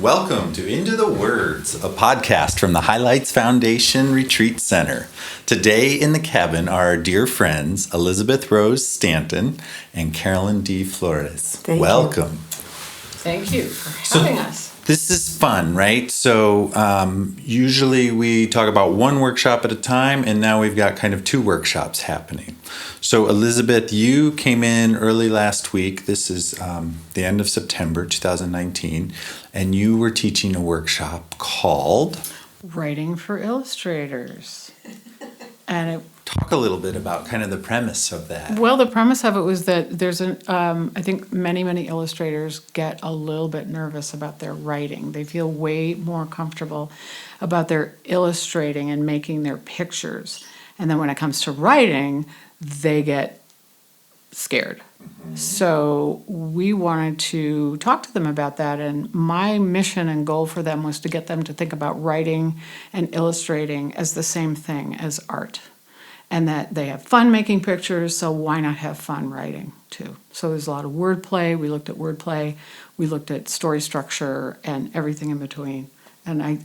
Welcome to Into the Words, a podcast from the Highlights Foundation Retreat Center. Today in the cabin are our dear friends Elizabeth Rose Stanton and Carolyn D. Flores. Welcome. Thank you for having us. This is fun, right? So usually we talk about one workshop at a time, and now we've got kind of two workshops happening. So Elizabeth, you came in early last week. This is the end of September 2019, and you were teaching a workshop called Writing for Illustrators. And talk a little bit about kind of the premise of that. well, the premise of it was that there's I think many illustrators get a little bit nervous about their writing. They feel way more comfortable about their illustrating and making their pictures. And then when it comes to writing, they get scared. Mm-hmm. So we wanted to talk to them about that. And my mission and goal for them was to get them to think about writing and illustrating as the same thing as art. And that they have fun making pictures, so why not have fun writing too? So there's a lot of wordplay. We looked at wordplay. We looked at story structure and everything in between. And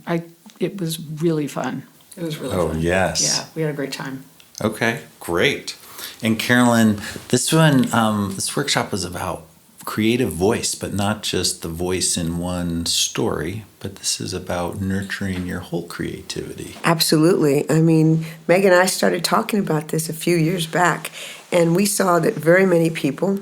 it was really fun. It was really fun. Oh, yes. Yeah, we had a great time. Okay, great. And Carolyn, this workshop was about creative voice, but not just the voice in one story, but this is about nurturing your whole creativity. Absolutely. I mean, Meg and I started talking about this a few years back, and we saw that very many people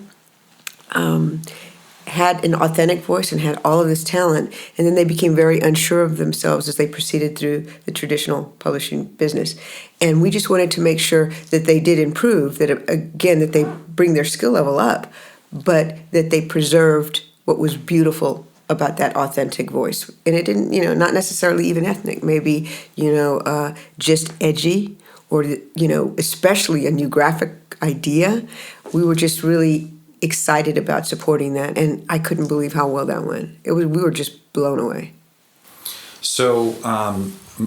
had an authentic voice and had all of this talent, and then they became very unsure of themselves as they proceeded through the traditional publishing business. And we just wanted to make sure that they did improve, that again, that they bring their skill level up, but that they preserved what was beautiful about that authentic voice. And it didn't, not necessarily even ethnic, maybe, just edgy or, especially a new graphic idea. We were just really excited about supporting that. And I couldn't believe how well that went. We were just blown away. So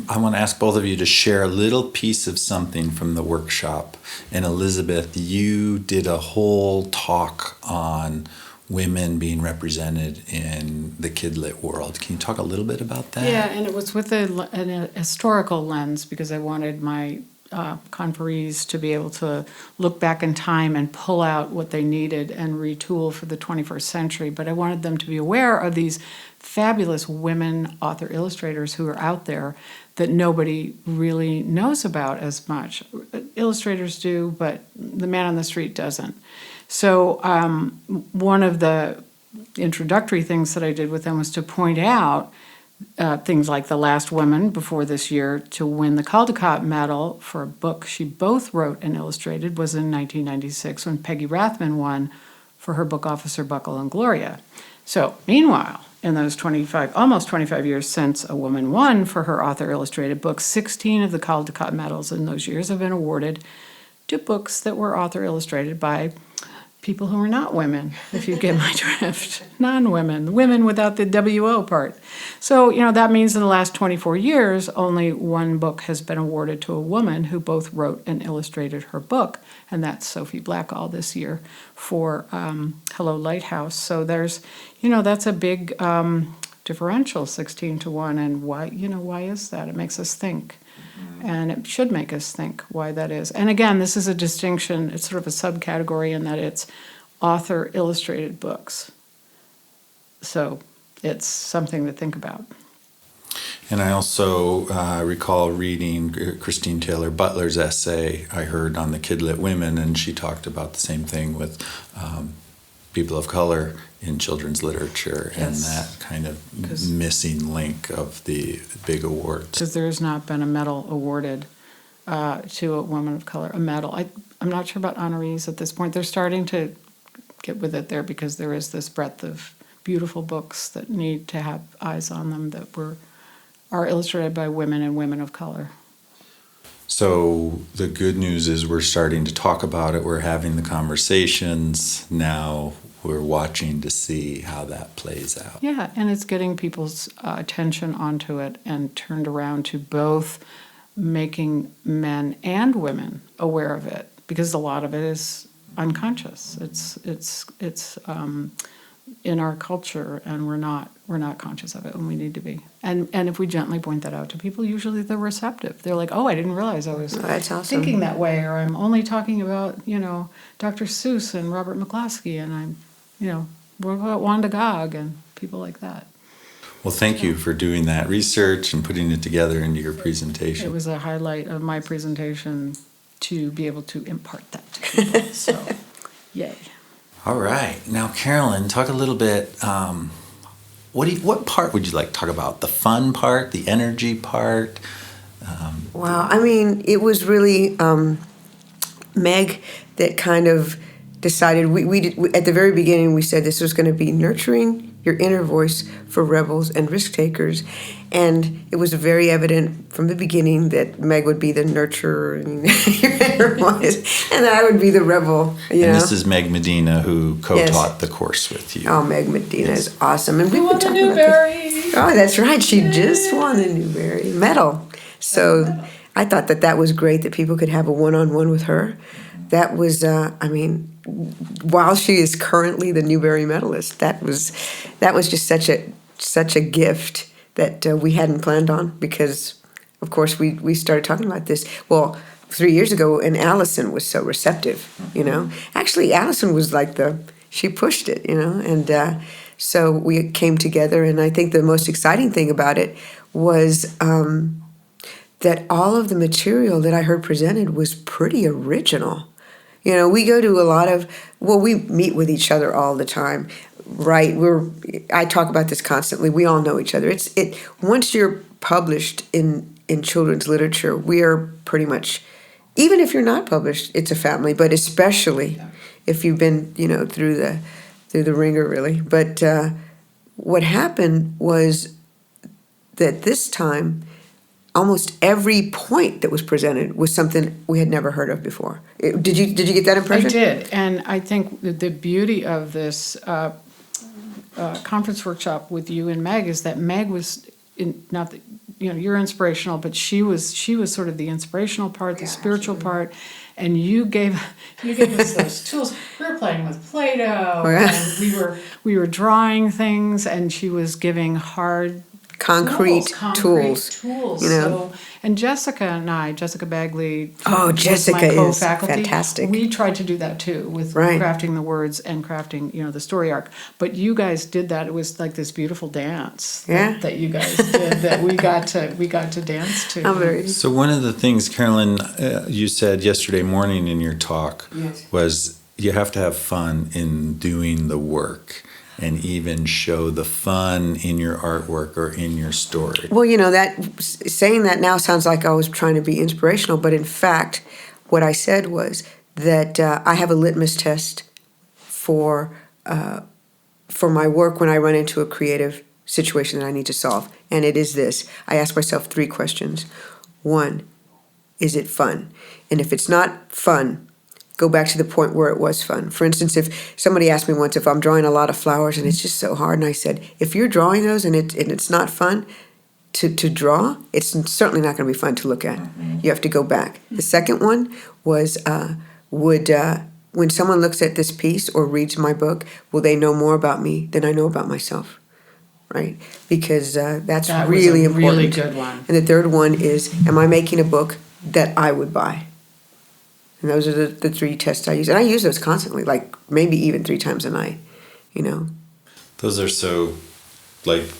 I want to ask both of you to share a little piece of something from the workshop. And Elizabeth, you did a whole talk on women being represented in the kidlit world. Can you talk a little bit about that? Yeah, and it was with an historical lens because I wanted my conferees to be able to look back in time and pull out what they needed and retool for the 21st century. But I wanted them to be aware of these fabulous women author illustrators who are out there that nobody really knows about as much. Illustrators do, but the man on the street doesn't. So one of the introductory things that I did with them was to point out things like the last woman before this year to win the Caldecott Medal for a book she both wrote and illustrated was in 1996 when Peggy Rathman won for her book Officer Buckle and Gloria. So meanwhile, in those almost 25 years since a woman won for her author illustrated book, 16 of the Caldecott Medals in those years have been awarded to books that were author illustrated by people who are not women, if you get my drift. Non-women, women without the WO part. So, that means in the last 24 years, only one book has been awarded to a woman who both wrote and illustrated her book, and that's Sophie Blackall this year for Hello Lighthouse. So there's, that's a big differential, 16-1, and why is that? It makes us think. And it should make us think why that is. And again, this is a distinction. It's sort of a subcategory in that it's author illustrated books. So it's something to think about. And I also recall reading Christine Taylor Butler's essay I heard on the kidlit women, and she talked about the same thing with people of color in children's literature. Yes. And that kind of missing link of the big awards. Because there has not been a medal awarded to a woman of color, a medal. I'm not sure about honorees at this point. They're starting to get with it there because there is this breadth of beautiful books that need to have eyes on them that are illustrated by women and women of color. So the good news is we're starting to talk about it. We're having the conversations. Now we're watching to see how that plays out. Yeah, and it's getting people's attention onto it and turned around to both making men and women aware of it because a lot of it is unconscious. It's in our culture, and we're not conscious of it when we need to be. And if we gently point that out to people, usually they're receptive. They're like, oh, I didn't realize I was That's awesome. thinking that way, or I'm only talking about, Dr. Seuss and Robert McCloskey, and I'm, what about Wanda Gog and people like that. Well, thank you for doing that research and putting it together into your It presentation. was a highlight of my presentation to be able to impart that to people. So, yay. All right. Now, Carolyn, talk a little bit. What part would you like to talk about? The fun part, the energy part? Wow, I mean, it was really Meg that kind of decided. We at the very beginning we said this was going to be nurturing your inner voice for rebels and risk takers, and it was very evident from the beginning that Meg would be the nurturer and your inner voice, and that I would be the rebel. And this is Meg Medina, who co-taught Yes. the course with you. Oh, Meg Medina is awesome, and We we've been won the talking about this. Newbery. Oh, that's right. She just won the Newbery medal. So I thought that was great that people could have a one-on-one with her. That was, while she is currently the Newbery medalist, that was just such a gift that we hadn't planned on, because, of course, we started talking about this. Well, 3 years ago, and Allison was so receptive. Actually, Allison was like she pushed it. And so we came together, and I think the most exciting thing about it was that all of the material that I heard presented was pretty original. We go to a lot of, we meet with each other all the time, right? I talk about this constantly. We all know each other. Once you're published in children's literature, we are pretty much, even if you're not published, it's a family, but especially if you've been, through the ringer, really. But what happened was that this time, almost every point that was presented was something we had never heard of before. Did you get that impression? I did, and I think the beauty of this conference workshop with you and Meg is that Meg was not that you're inspirational, but she was sort of the inspirational part, the spiritual part, and you gave us those tools. We were playing with Play-Doh, and we were drawing things, and she was giving hard concrete tools. So, and Jessica Bagley, Oh, was Jessica my is co-faculty. fantastic. We tried to do that too with Right. crafting the words and crafting, the story arc. But you guys did that. It was like this beautiful dance that you guys did that we got to dance to. I'm very So one of the things, Carolyn, you said yesterday morning in your talk was you have to have fun in doing the work, and even show the fun in your artwork or in your story. Well, saying that now sounds like I was trying to be inspirational, but in fact, what I said was that I have a litmus test for my work when I run into a creative situation that I need to solve, and it is this. I ask myself 3 questions. 1, is it fun? And if it's not fun, go back to the point where it was fun. For instance, if somebody asked me once if I'm drawing a lot of flowers and it's just so hard, and I said, if you're drawing those and it's not fun to draw, it's certainly not going to be fun to look at. You have to go back. The second one was, when someone looks at this piece or reads my book, will they know more about me than I know about myself? Right? Because that's That really was a important. really good one. And the third one is, am I making a book that I would buy? And those are the 3 tests I use. And I use those constantly, like maybe even 3 times a night, Those are so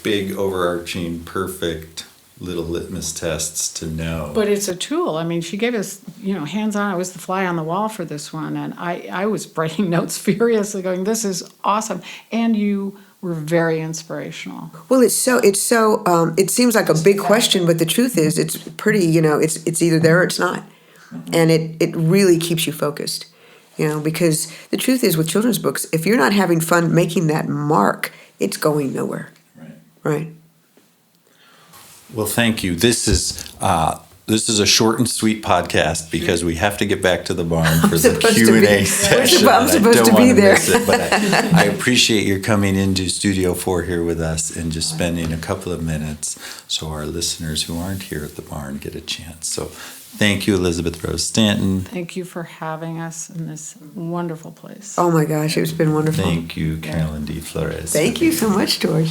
big, overarching, perfect little litmus tests to know. But it's a tool. I mean, she gave us, hands-on. I was the fly on the wall for this one, and I was writing notes furiously going, this is awesome. And you were very inspirational. Well, it seems like a big question, but the truth is it's pretty, it's either there or it's not. And it really keeps you focused, because the truth is with children's books, if you're not having fun making that mark, it's going nowhere. Right. Well, thank you. This is this is a short and sweet podcast because we have to get back to the barn for the supposed to Q&A be- session. I'm supposed I to don't be want to there. miss it, but I appreciate your coming into Studio 4 here with us and just spending a couple of minutes so our listeners who aren't here at the barn get a chance. So thank you, Elizabeth Rose Stanton. Thank you for having us in this wonderful place. Oh my gosh, it's been wonderful. Thank you, Carolyn D. Flores. Thank you so much, George.